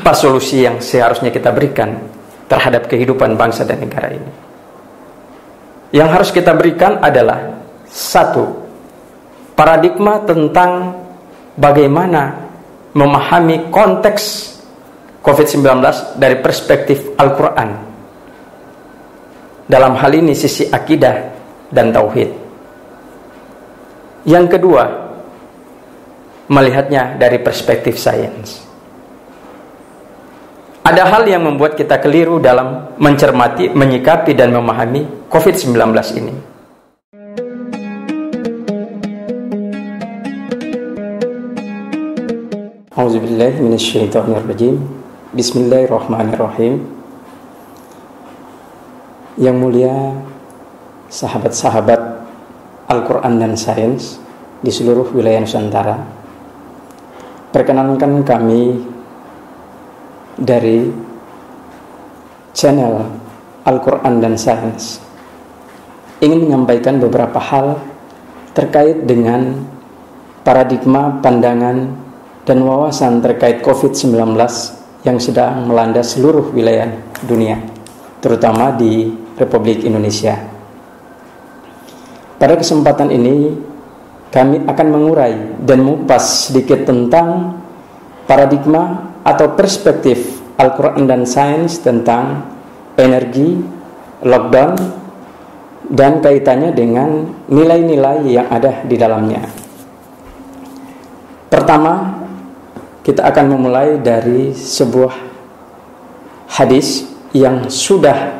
Apa solusi yang seharusnya kita berikan terhadap kehidupan bangsa dan negara ini? Yang harus kita berikan adalah satu, paradigma tentang bagaimana memahami konteks COVID-19 dari perspektif Al-Quran. Dalam hal ini sisi akidah dan tauhid. Yang kedua, melihatnya dari perspektif sains. Ada hal yang membuat kita keliru dalam mencermati, menyikapi dan memahami COVID-19 ini. A'udzubillahi minasyaitonirrajim. Bismillahirrahmanirrahim. Yang mulia sahabat-sahabat Al-Quran dan Sains di seluruh wilayah Nusantara, perkenankan kami dari channel Al-Quran dan Sains ingin menyampaikan beberapa hal terkait dengan paradigma, pandangan, dan wawasan terkait COVID-19 yang sedang melanda seluruh wilayah dunia, terutama di Republik Indonesia. Pada kesempatan ini kami akan mengurai dan mengupas sedikit tentang paradigma atau perspektif Al-Quran dan Sains tentang energi, lockdown, dan kaitannya dengan nilai-nilai yang ada di dalamnya. Pertama, kita akan memulai dari sebuah hadis yang sudah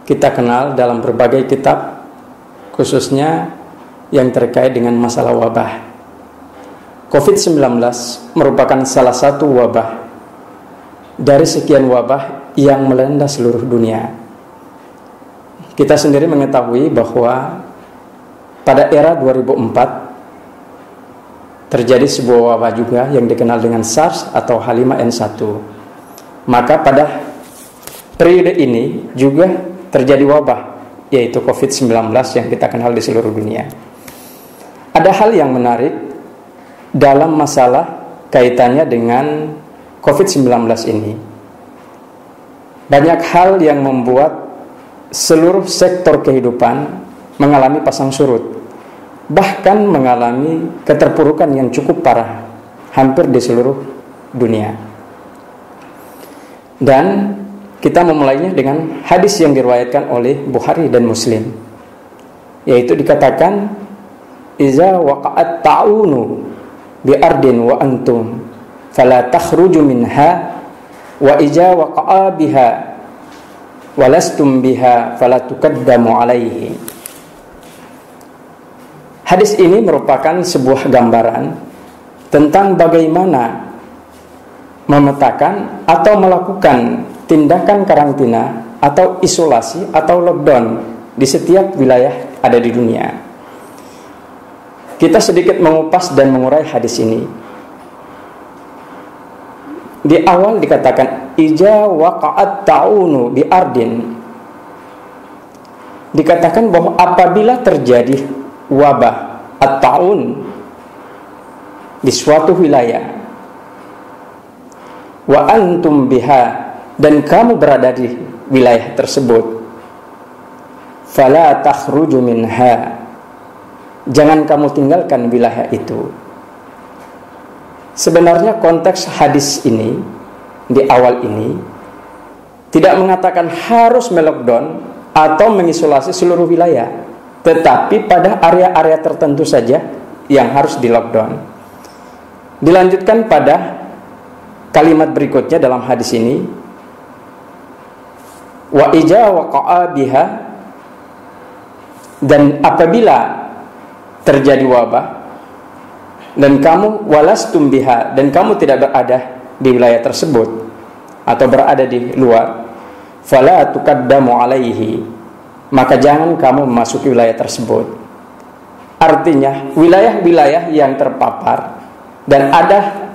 kita kenal dalam berbagai kitab, khususnya yang terkait dengan masalah wabah. COVID-19 merupakan salah satu wabah dari sekian wabah yang melanda seluruh dunia. Kita sendiri mengetahui bahwa pada era 2004 terjadi sebuah wabah juga yang dikenal dengan SARS atau H5N1. Maka pada periode ini juga terjadi wabah, yaitu COVID-19 yang kita kenal di seluruh dunia. Ada hal yang menarik dalam masalah kaitannya dengan COVID-19 ini. Banyak hal yang membuat seluruh sektor kehidupan mengalami pasang surut, bahkan mengalami keterpurukan yang cukup parah hampir di seluruh dunia. Dan kita memulainya dengan hadis yang diriwayatkan oleh Bukhari dan Muslim, yaitu dikatakan, iza waqa'at ta'unu bi ardin wa antum fala takhruju minha wa ija waqa'a biha walastum biha fala tuqaddamu alaihi. Hadis ini merupakan sebuah gambaran tentang bagaimana memetakan atau melakukan tindakan karantina atau isolasi atau lockdown di setiap wilayah ada di dunia. Kita sedikit mengupas dan mengurai hadis ini. Di awal dikatakan ija waqa'at ta'unu bi ardin. Dikatakan bahwa apabila terjadi wabah at-ta'un di suatu wilayah, wa antum biha, dan kamu berada di wilayah tersebut, fala takhruju minha, jangan kamu tinggalkan wilayah itu. Sebenarnya konteks hadis ini di awal ini tidak mengatakan harus melockdown atau mengisolasi seluruh wilayah, tetapi pada area-area tertentu saja yang harus di lockdown. Dilanjutkan pada kalimat berikutnya dalam hadis ini, wa ija waqa'a biha, dan apabila terjadi wabah dan kamu walastum biha, dan kamu tidak berada di wilayah tersebut atau berada di luar, fala tuqaddamu alaihi, maka jangan kamu memasuki wilayah tersebut. Artinya wilayah-wilayah yang terpapar dan ada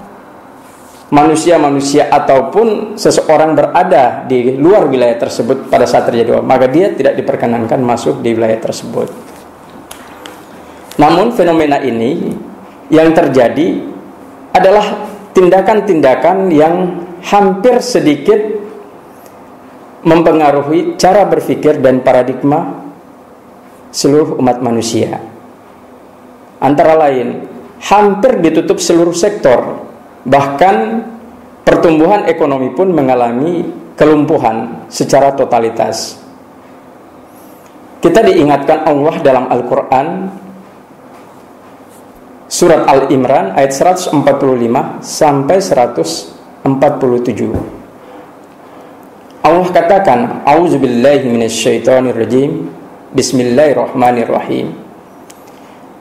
manusia-manusia ataupun seseorang berada di luar wilayah tersebut pada saat terjadi wabah, maka dia tidak diperkenankan masuk di wilayah tersebut. Namun fenomena ini yang terjadi adalah tindakan-tindakan yang hampir sedikit mempengaruhi cara berpikir dan paradigma seluruh umat manusia. Antara lain, hampir ditutup seluruh sektor, bahkan pertumbuhan ekonomi pun mengalami kelumpuhan secara totalitas. Kita diingatkan Allah dalam Al-Quran, surat Al-Imran ayat 145 sampai 147. Allah katakan, A'udzubillahi minasyaitonirrajim, Bismillahirrahmanirrahim.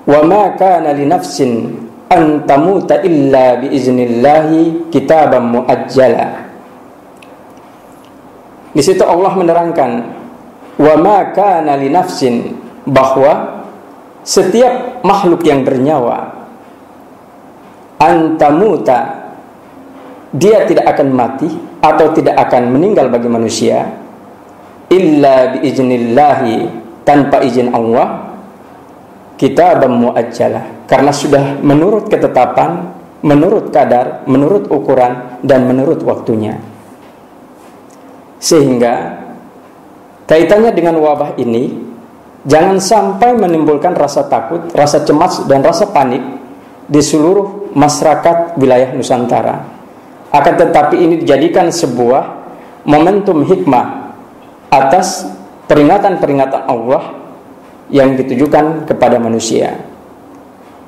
Wa ma kana li nafsin an tamuta illa biiznillahi kitaban muajjala. Di situ Allah menerangkan, wa ma kana li nafsin, bahwa setiap makhluk yang bernyawa, antamuta, dia tidak akan mati atau tidak akan meninggal bagi manusia, illa biiznillahi, tanpa izin Allah, kitaban muajjalah, karena sudah menurut ketetapan, menurut kadar, menurut ukuran, dan menurut waktunya. Sehingga kaitannya dengan wabah ini, jangan sampai menimbulkan rasa takut, rasa cemas, dan rasa panik di seluruh masyarakat wilayah Nusantara. Akan tetapi ini dijadikan sebuah momentum hikmah atas peringatan-peringatan Allah yang ditujukan kepada manusia.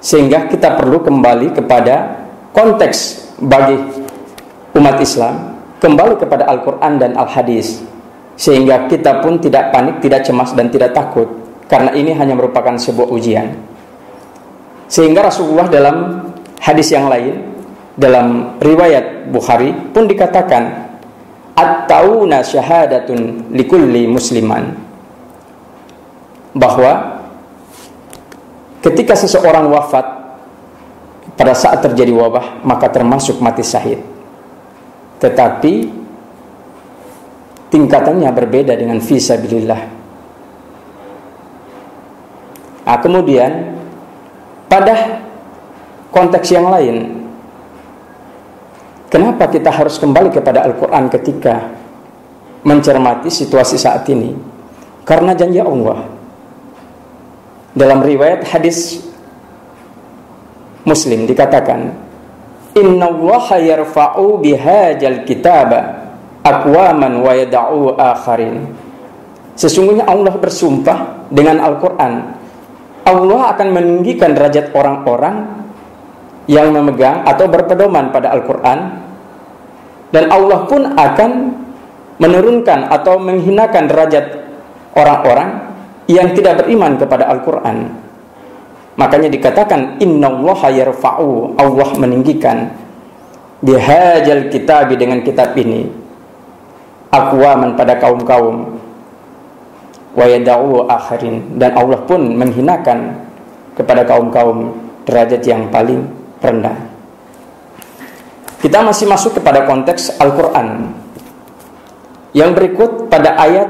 Sehingga kita perlu kembali kepada konteks bagi umat Islam, kembali kepada Al-Quran dan Al-Hadis, sehingga kita pun tidak panik, tidak cemas, dan tidak takut, karena ini hanya merupakan sebuah ujian. Sehingga Rasulullah dalam hadis yang lain, dalam riwayat Bukhari pun dikatakan, at-tauna syahadatun likulli musliman, bahwa ketika seseorang wafat pada saat terjadi wabah, maka termasuk mati syahid. Tetapi tingkatannya berbeda dengan fisabilillah. Nah, kemudian pada konteks yang lain, kenapa kita harus kembali kepada Al-Quran ketika mencermati situasi saat ini? Karena janji Allah dalam riwayat hadis Muslim dikatakan, innallaha yarfa'u bihajal kitaba aqwaman wa yada'u akharin. Sesungguhnya Allah bersumpah dengan Al-Quran, Allah akan meninggikan derajat orang-orang yang memegang atau berpedoman pada Al-Quran, dan Allah pun akan menurunkan atau menghinakan derajat orang-orang yang tidak beriman kepada Al-Quran. Makanya dikatakan innallaha yarfa'u, Allah meninggikan, bihajal kitab, dengan kitab ini, aqwaman, pada kaum-kaum, wa yada'u akharin, dan Allah pun menghinakan kepada kaum-kaum derajat yang paling rendah. Kita masih masuk kepada konteks Al-Quran yang berikut pada ayat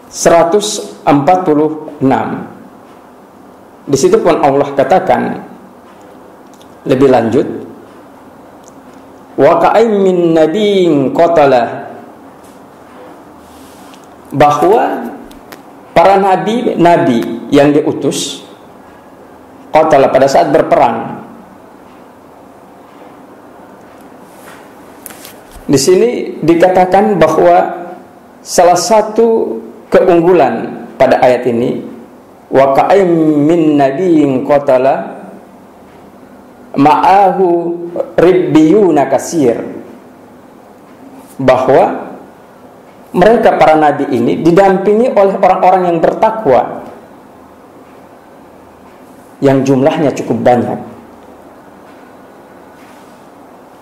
146. Di situ pun Allah katakan lebih lanjut, wa ka'ayyin min nabiyyin qatala, bahwa para nabi yang diutus qatala, pada saat berperang. Di sini dikatakan bahwa salah satu keunggulan pada ayat ini, wa ka'ayyin min nabiyyin qatala ma'ahu ribbiyuna katsir, bahwa mereka para nabi ini didampingi oleh orang-orang yang bertakwa yang jumlahnya cukup banyak.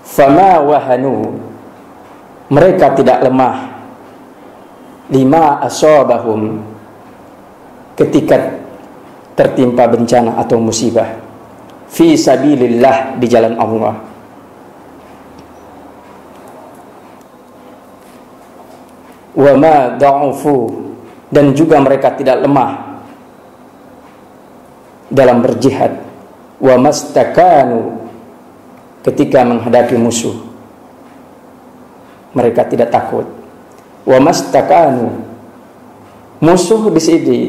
Fama wahanu, mereka tidak lemah, lima asabahum, ketika tertimpa bencana atau musibah, fi sabilillah, di jalan Allah. Wa ma da'ufu, dan juga mereka tidak lemah dalam berjihad. Wa mastakanu, ketika menghadapi musuh. Mereka tidak takut. Wa mastakanu. Musuh di sini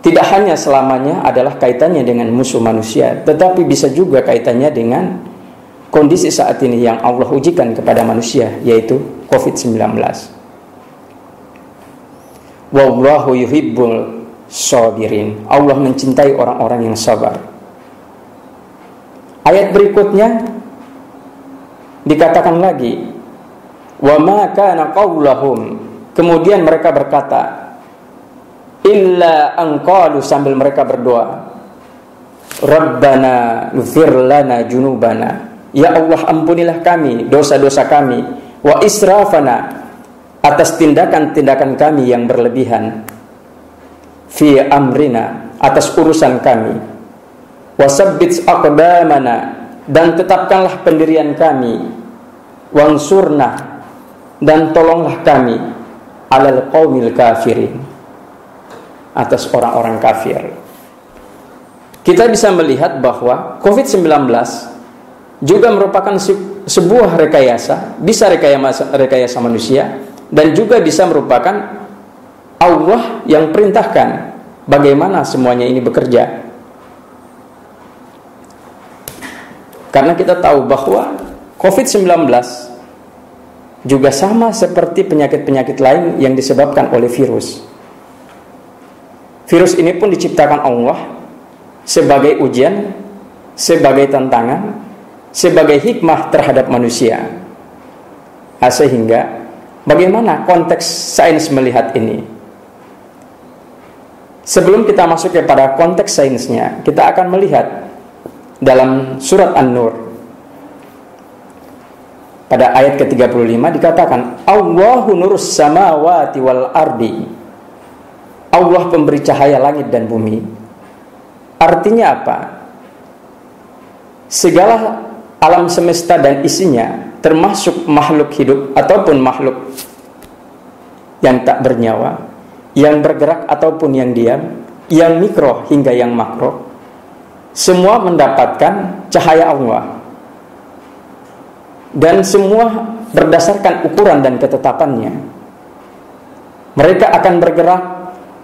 tidak hanya selamanya adalah kaitannya dengan musuh manusia, tetapi bisa juga kaitannya dengan kondisi saat ini yang Allah ujikan kepada manusia, yaitu COVID-19. Wallahu yuhibbul sabirin. Allah mencintai orang-orang yang sabar. Ayat berikutnya dikatakan lagi, wa ma kana qaulahum, kemudian mereka berkata, illa an qalu, sambil mereka berdoa, Rabbana ighfir lana junubana, ya Allah ampunilah kami dosa-dosa kami, wa israfana, atas tindakan-tindakan kami yang berlebihan, fi amrina, atas urusan kami, wa sabbit aqdamana, dan tetapkanlah pendirian kami, wansurna, dan tolonglah kami, alal qaumil kafirin, atas orang-orang kafir. Kita bisa melihat bahwa COVID-19 juga merupakan sebuah rekayasa, bisa rekayasa manusia, dan juga bisa merupakan Allah yang perintahkan bagaimana semuanya ini bekerja. Karena kita tahu bahwa COVID-19 juga sama seperti penyakit-penyakit lain yang disebabkan oleh virus. Virus ini pun diciptakan Allah sebagai ujian, sebagai tantangan, sebagai hikmah terhadap manusia. Sehingga bagaimana konteks sains melihat ini? Sebelum kita masuk kepada konteks sainsnya, kita akan melihat dalam surat An-Nur pada ayat ke-35 dikatakan, Allahu nurus samawati wal ardi. Allah pemberi cahaya langit dan bumi. Artinya apa? Segala alam semesta dan isinya, termasuk makhluk hidup ataupun makhluk yang tak bernyawa, yang bergerak ataupun yang diam, yang mikro hingga yang makro, semua mendapatkan cahaya Allah. Dan semua berdasarkan ukuran dan ketetapannya. Mereka akan bergerak,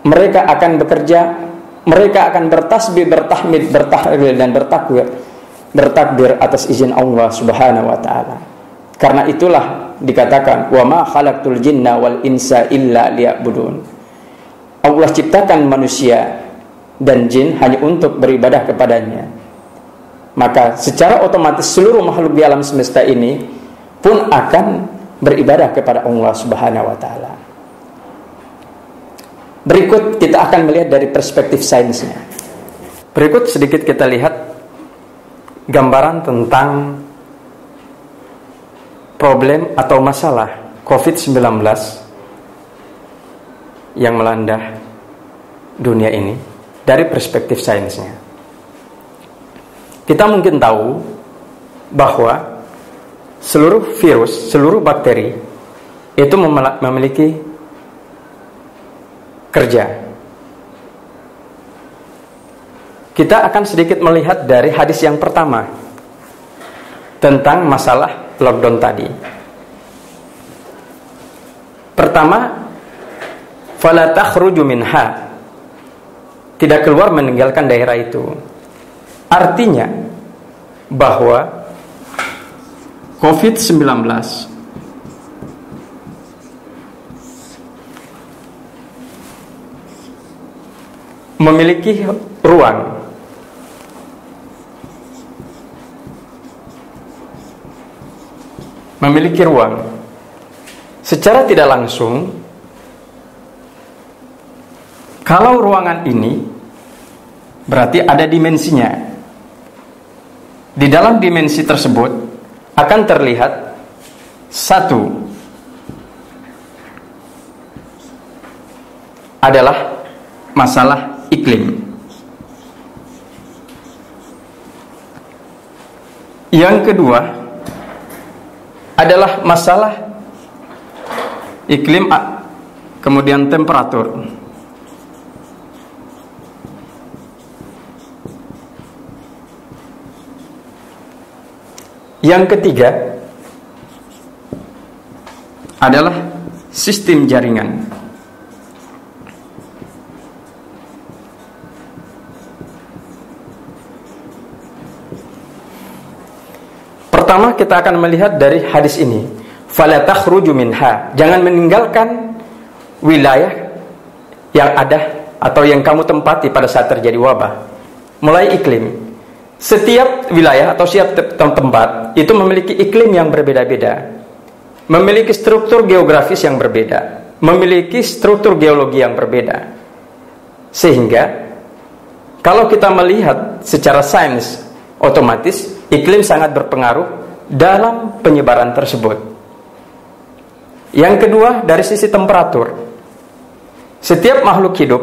mereka akan bekerja, mereka akan bertasbih, bertahmid, bertahlil dan bertakbir atas izin Allah Subhanahu wa taala. Karena itulah dikatakan, wa ma khalaqtul jinna wal insa illa liya'budun. Allah ciptakan manusia dan jin hanya untuk beribadah kepadanya. Maka secara otomatis seluruh makhluk di alam semesta ini pun akan beribadah kepada Allah Subhanahu wa taala. Berikut kita akan melihat dari perspektif sainsnya. Berikut sedikit kita lihat gambaran tentang problem atau masalah COVID-19 yang melanda dunia ini dari perspektif sainsnya. Kita mungkin tahu bahwa seluruh virus, seluruh bakteri itu memiliki kerja. Kita akan sedikit melihat dari hadis yang pertama tentang masalah lockdown tadi. Pertama, fala takhruju minha, tidak keluar meninggalkan daerah itu. Artinya bahwa COVID-19 memiliki ruang secara tidak langsung. Kalau ruangan ini berarti ada dimensinya. Di dalam dimensi tersebut akan terlihat satu adalah masalah iklim. Yang kedua adalah masalah iklim, kemudian temperatur. Yang ketiga adalah sistem jaringan. Pertama kita akan melihat dari hadis ini, fala takhruju minha, jangan meninggalkan wilayah yang ada atau yang kamu tempati pada saat terjadi wabah. Mulai iklim. Setiap wilayah atau setiap tempat itu memiliki iklim yang berbeda-beda, memiliki struktur geografis yang berbeda, memiliki struktur geologi yang berbeda. Sehingga kalau kita melihat secara sains, otomatis iklim sangat berpengaruh dalam penyebaran tersebut. Yang kedua, dari sisi temperatur. Setiap makhluk hidup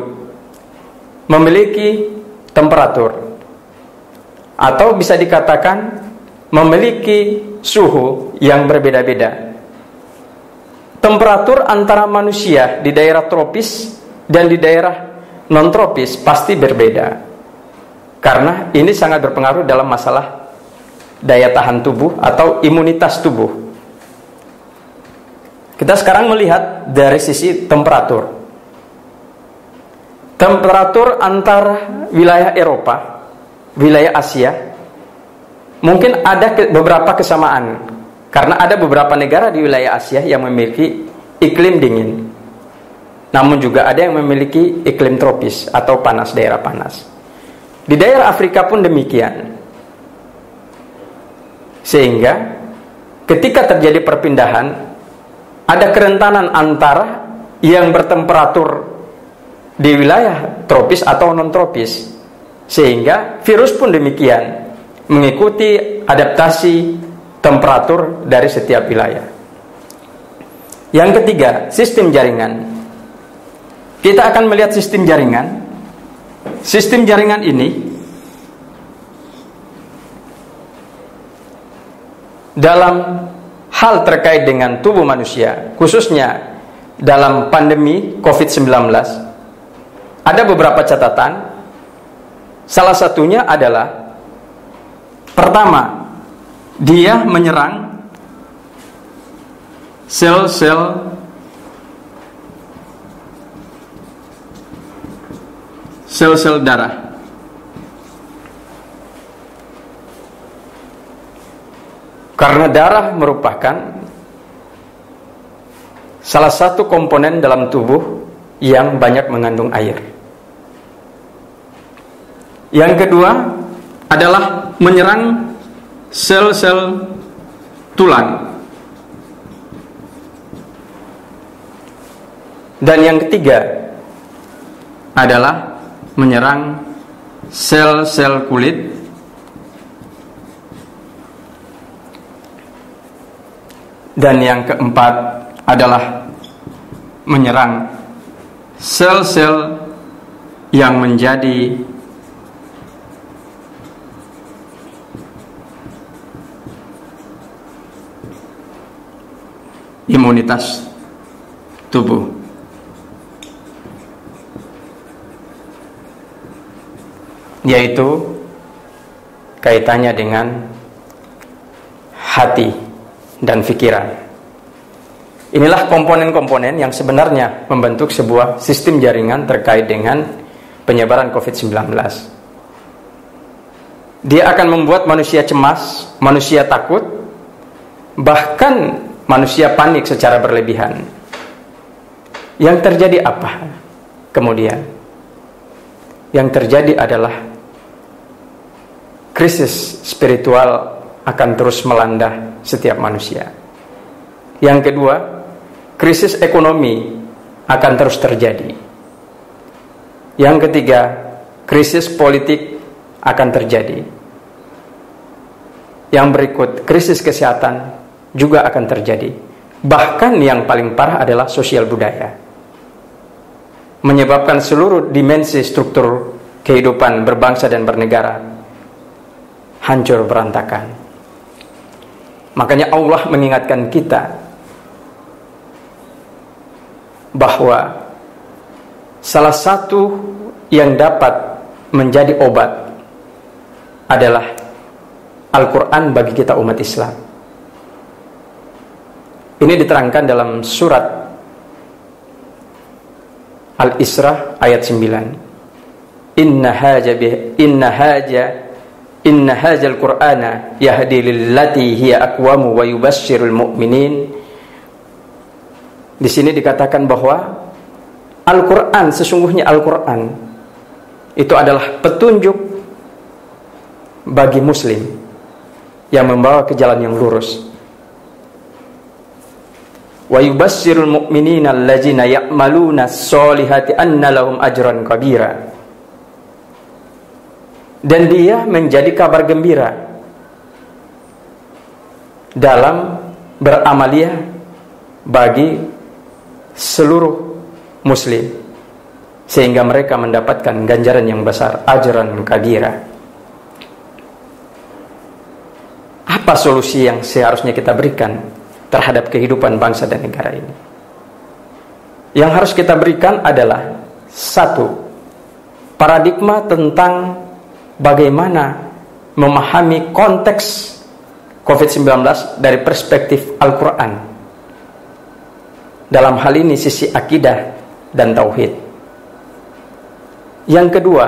memiliki temperatur, atau bisa dikatakan memiliki suhu yang berbeda-beda. Temperatur antara manusia di daerah tropis dan di daerah non-tropis pasti berbeda, karena ini sangat berpengaruh dalam masalah daya tahan tubuh atau imunitas tubuh. Kita sekarang melihat dari sisi temperatur. Temperatur antara wilayah Eropa, wilayah Asia, mungkin ada beberapa kesamaan, karena ada beberapa negara di wilayah Asia yang memiliki iklim dingin. Namun juga ada yang memiliki iklim tropis atau panas, daerah panas. Di daerah Afrika pun demikian. Sehingga ketika terjadi perpindahan, ada kerentanan antara yang bertemperatur di wilayah tropis atau non-tropis. Sehingga virus pun demikian, mengikuti adaptasi temperatur dari setiap wilayah. Yang ketiga, sistem jaringan. Kita akan melihat sistem jaringan. Sistem jaringan ini dalam hal terkait dengan tubuh manusia, khususnya dalam pandemi COVID-19, ada beberapa catatan. Salah satunya adalah, pertama, dia menyerang sel-sel darah. Karena darah merupakan salah satu komponen dalam tubuh yang banyak mengandung air. Yang kedua adalah menyerang sel-sel tulang. Dan yang ketiga adalah menyerang sel-sel kulit. Dan yang keempat adalah menyerang sel-sel yang menjadi imunitas tubuh. Yaitu kaitannya dengan hati dan pikiran. Inilah komponen-komponen yang sebenarnya membentuk sebuah sistem jaringan terkait dengan penyebaran COVID-19. Dia akan membuat manusia cemas, manusia takut, bahkan manusia panik secara berlebihan. Yang terjadi apa? Kemudian yang terjadi adalah krisis spiritual akan terus melanda setiap manusia. Yang kedua, krisis ekonomi akan terus terjadi. Yang ketiga, krisis politik akan terjadi. Yang berikut, krisis kesehatan juga akan terjadi. Bahkan yang paling parah adalah sosial budaya, menyebabkan seluruh dimensi struktur kehidupan berbangsa dan bernegara hancur berantakan. Makanya Allah mengingatkan kita bahwa salah satu yang dapat menjadi obat adalah Al-Quran bagi kita umat Islam. Ini diterangkan dalam surat Al-Isra ayat 9. Inna hadzal Qur'ana yahdi lillati hiya aqwamu wa yubasyshirul mu'minin. Di sini dikatakan bahwa Al-Quran, sesungguhnya Al-Quran itu adalah petunjuk bagi muslim yang membawa ke jalan yang lurus. Wa yubasyshirul mu'minina allazina ya'maluna sholihati anna lahum ajran kabira. Dan dia menjadi kabar gembira dalam beramaliyah bagi seluruh muslim, sehingga mereka mendapatkan ganjaran yang besar, ajran kabira. Apa solusi yang seharusnya kita berikan terhadap kehidupan bangsa dan negara ini? Yang harus kita berikan adalah satu, paradigma tentang bagaimana memahami konteks COVID-19 dari perspektif Al-Quran. Dalam hal ini sisi akidah dan tauhid. Yang kedua,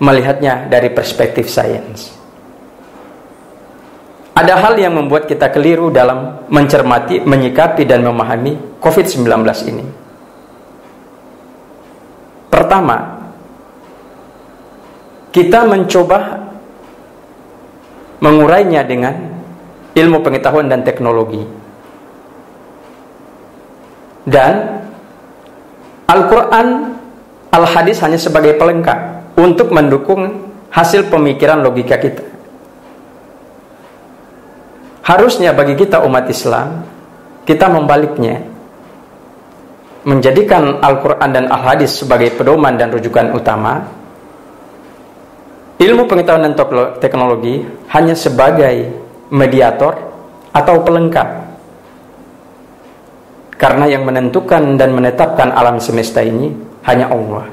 melihatnya dari perspektif sains. Ada hal yang membuat kita keliru dalam mencermati, menyikapi dan memahami COVID-19 ini. Pertama, kita mencoba mengurainya dengan ilmu pengetahuan dan teknologi. Dan Al-Quran, Al-Hadis hanya sebagai pelengkap untuk mendukung hasil pemikiran logika kita. Harusnya bagi kita umat Islam, kita membaliknya, menjadikan Al-Quran dan Al-Hadis sebagai pedoman dan rujukan utama. Ilmu pengetahuan dan teknologi hanya sebagai mediator atau pelengkap. Karena yang menentukan dan menetapkan alam semesta ini hanya Allah.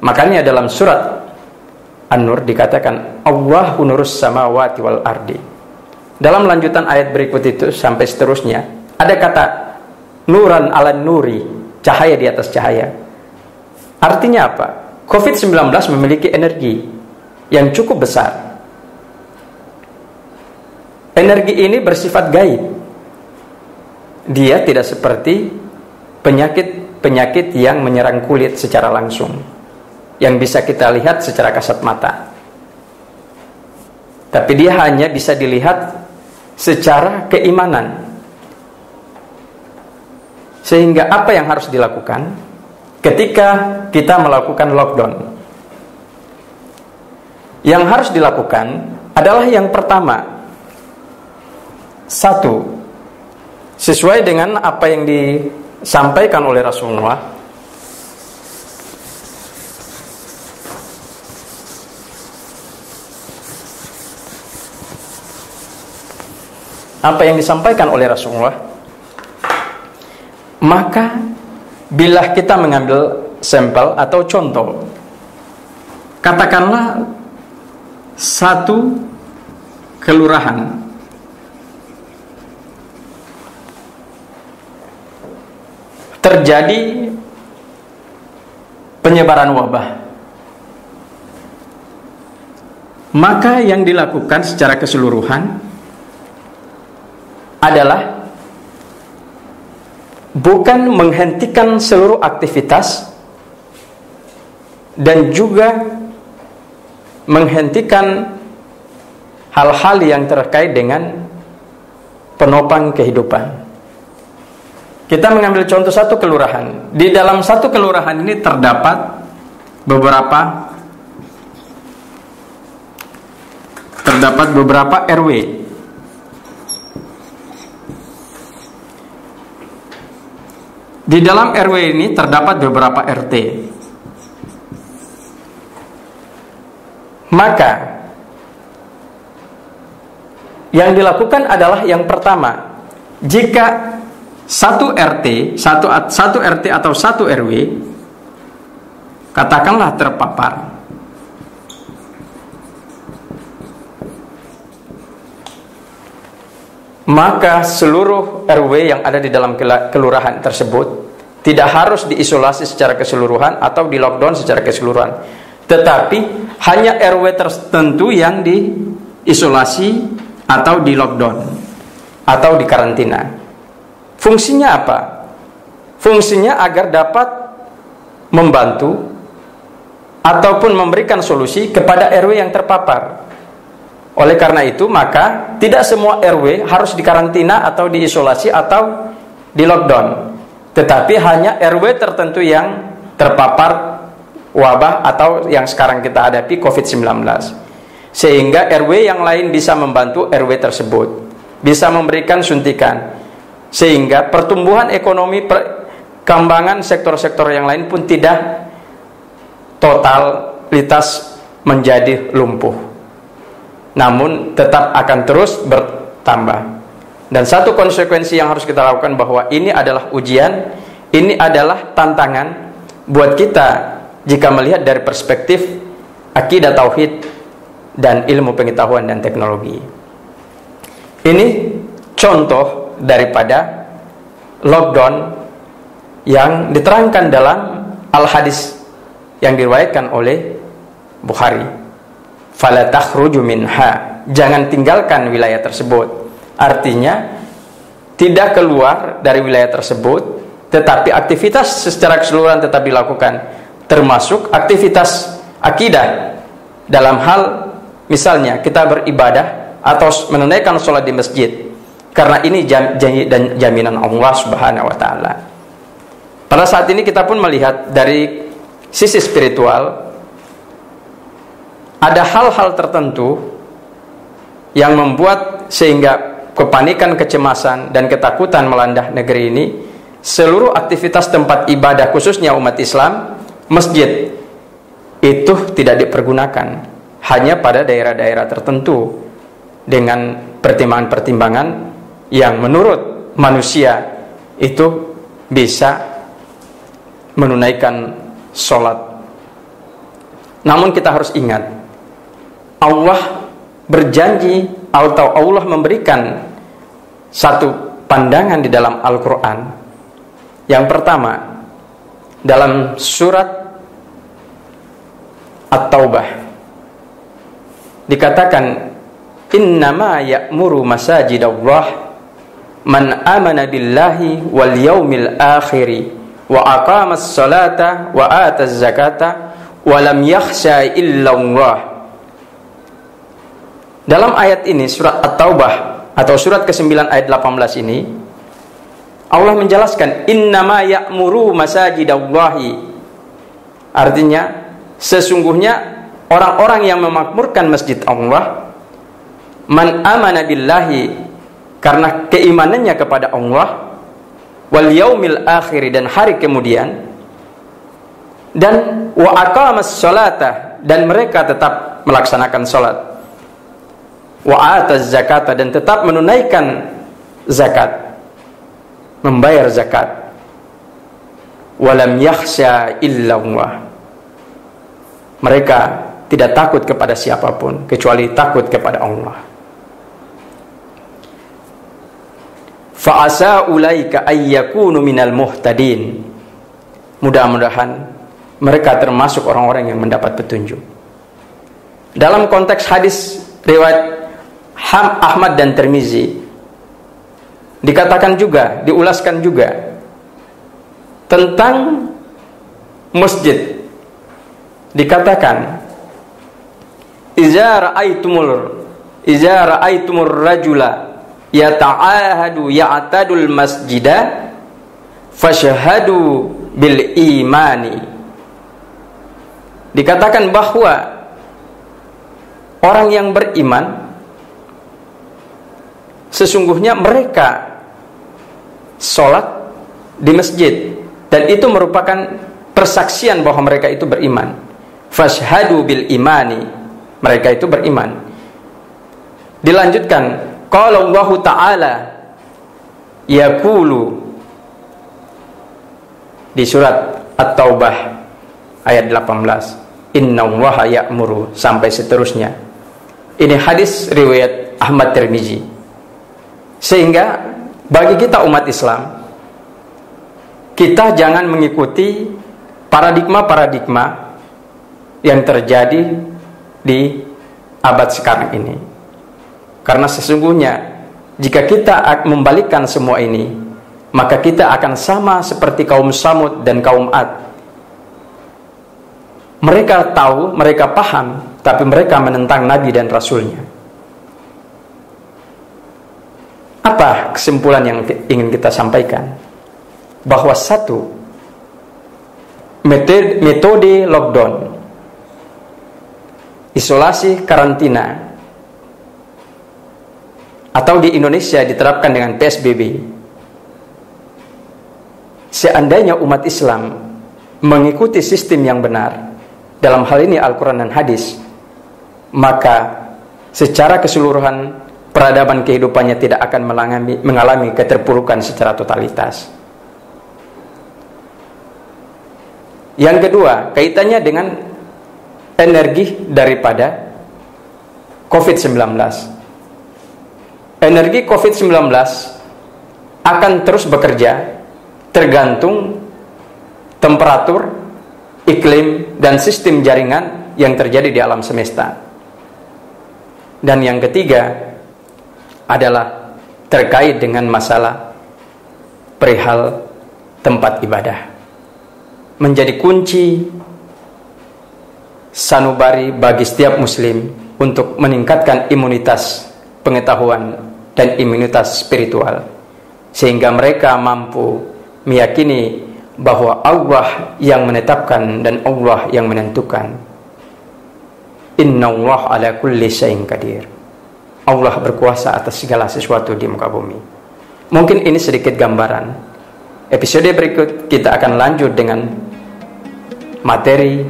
Makanya dalam surat An-Nur dikatakan Allahu nurus samawati wal ardi. Dalam lanjutan ayat berikut itu sampai seterusnya ada kata nuran ala nuri, cahaya di atas cahaya. Artinya apa? COVID-19 memiliki energi yang cukup besar. Energi ini bersifat gaib. Dia tidak seperti penyakit yang menyerang kulit secara langsung, yang bisa kita lihat secara kasat mata. Tapi dia hanya bisa dilihat secara keimanan. Sehingga apa yang harus dilakukan ketika kita melakukan lockdown? Yang harus dilakukan adalah yang pertama, satu, sesuai dengan apa yang disampaikan oleh Rasulullah, maka bila kita mengambil sampel atau contoh, katakanlah satu kelurahan terjadi penyebaran wabah, maka yang dilakukan secara keseluruhan adalah bukan menghentikan seluruh aktivitas dan juga menghentikan hal-hal yang terkait dengan penopang kehidupan. Kita mengambil contoh satu kelurahan. Di dalam satu kelurahan ini terdapat beberapa RW. Di dalam RW ini terdapat beberapa RT. Maka yang dilakukan adalah yang pertama, jika satu RT atau satu RW katakanlah terpapar, maka seluruh RW yang ada di dalam kelurahan tersebut tidak harus diisolasi secara keseluruhan atau di lockdown secara keseluruhan, tetapi hanya RW tertentu yang diisolasi atau di lockdown atau di karantina. Fungsinya apa? Fungsinya agar dapat membantu ataupun memberikan solusi kepada RW yang terpapar. Oleh karena itu, maka tidak semua RW harus dikarantina atau diisolasi atau di lockdown, tetapi hanya RW tertentu yang terpapar wabah atau yang sekarang kita hadapi COVID-19. Sehingga RW yang lain bisa membantu RW tersebut, bisa memberikan suntikan, sehingga pertumbuhan ekonomi, perkembangan sektor-sektor yang lain pun tidak totalitas menjadi lumpuh, namun tetap akan terus bertambah. Dan satu konsekuensi yang harus kita lakukan bahwa ini adalah ujian, ini adalah tantangan buat kita jika melihat dari perspektif akidah tauhid dan ilmu pengetahuan dan teknologi. Ini contoh daripada lockdown yang diterangkan dalam al-hadis yang diriwayatkan oleh Bukhari. Fala takhruju minha, jangan tinggalkan wilayah tersebut. Artinya tidak keluar dari wilayah tersebut, tetapi aktivitas secara keseluruhan tetap dilakukan, termasuk aktivitas akidah dalam hal misalnya kita beribadah atau menunaikan sholat di masjid, karena ini janji dan jaminan Allah Subhanahu wa taala. Pada saat ini kita pun melihat dari sisi spiritual, ada hal-hal tertentu yang membuat sehingga kepanikan, kecemasan, dan ketakutan melanda negeri ini. Seluruh aktivitas tempat ibadah, khususnya umat Islam, masjid, itu tidak dipergunakan, hanya pada daerah-daerah tertentu dengan pertimbangan-pertimbangan yang menurut manusia itu bisa menunaikan sholat. Namun kita harus ingat, Allah berjanji atau Allah memberikan satu pandangan di dalam Al-Quran. Yang pertama, dalam surat At-Taubah dikatakan, innama ya'muru masajidallah man amana billahi wal yaumil akhiri wa aqamas salata wa ataz zakata wa lam yakhsha illallah. Dalam ayat ini, surat At-Taubah atau surat ke-9 ayat 18 ini, Allah menjelaskan innama ya'muru masajidallahi. Artinya, sesungguhnya orang-orang yang memakmurkan masjid Allah, man amana billahi, karena keimanannya kepada Allah, wal yaumil akhir, dan hari kemudian, dan wa aqamas salata, dan mereka tetap melaksanakan salat, wa ataz zakata, dan tetap menunaikan zakat, membayar zakat, walam yakhsha illallah, mereka tidak takut kepada siapapun kecuali takut kepada Allah. Fa asa ulaika ayyakunu minal muhtadin, mudah-mudahan mereka termasuk orang-orang yang mendapat petunjuk. Dalam konteks hadis riwayat Ahmad dan Tirmizi dikatakan juga, diulaskan juga tentang masjid. Dikatakan, iza ra'aitumur rajula yata'ahadu ya'tadul masjida fashhadu bil imani. Dikatakan bahwa orang yang beriman sesungguhnya mereka sholat di masjid, dan itu merupakan persaksian bahwa mereka itu beriman. Fashhadu bil imani, mereka itu beriman. Dilanjutkan, qala Allah Ta'ala yaqulu, di surat At-Taubah ayat 18, innallaha ya'muru, sampai seterusnya. Ini hadis riwayat Ahmad Tirmizi. Sehingga bagi kita umat Islam, kita jangan mengikuti paradigma-paradigma yang terjadi di abad sekarang ini. Karena sesungguhnya jika kita membalikkan semua ini, maka kita akan sama seperti kaum Samud dan kaum Ad. Mereka tahu, mereka paham, tapi mereka menentang Nabi dan Rasulnya. Apa kesimpulan yang ingin kita sampaikan? Bahwa satu, metode lockdown, isolasi karantina, atau di Indonesia diterapkan dengan PSBB, seandainya umat Islam mengikuti sistem yang benar, dalam hal ini Al-Quran dan Hadis, maka secara keseluruhan peradaban kehidupannya tidak akan mengalami keterpurukan secara totalitas. Yang kedua, kaitannya dengan energi daripada COVID-19. Energi COVID-19 akan terus bekerja tergantung temperatur, iklim, dan sistem jaringan yang terjadi di alam semesta. Dan yang ketiga adalah terkait dengan masalah perihal tempat ibadah. Menjadi kunci sanubari bagi setiap muslim untuk meningkatkan imunitas pengetahuan dan imunitas spiritual, sehingga mereka mampu meyakini bahwa Allah yang menetapkan dan Allah yang menentukan. Innallaha ala kulli syai'in qadir. Allah berkuasa atas segala sesuatu di muka bumi. Mungkin ini sedikit gambaran. Episode berikut kita akan lanjut dengan materi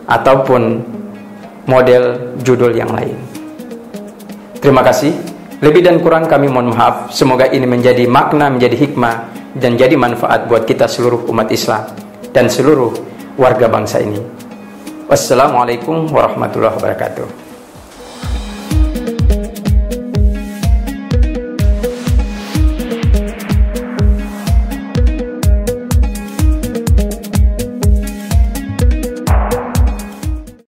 ataupun model judul yang lain. Terima kasih. Lebih dan kurang kami mohon maaf. Semoga ini menjadi makna, menjadi hikmah, dan jadi manfaat buat kita seluruh umat Islam dan seluruh warga bangsa ini. Wassalamualaikum warahmatullahi wabarakatuh.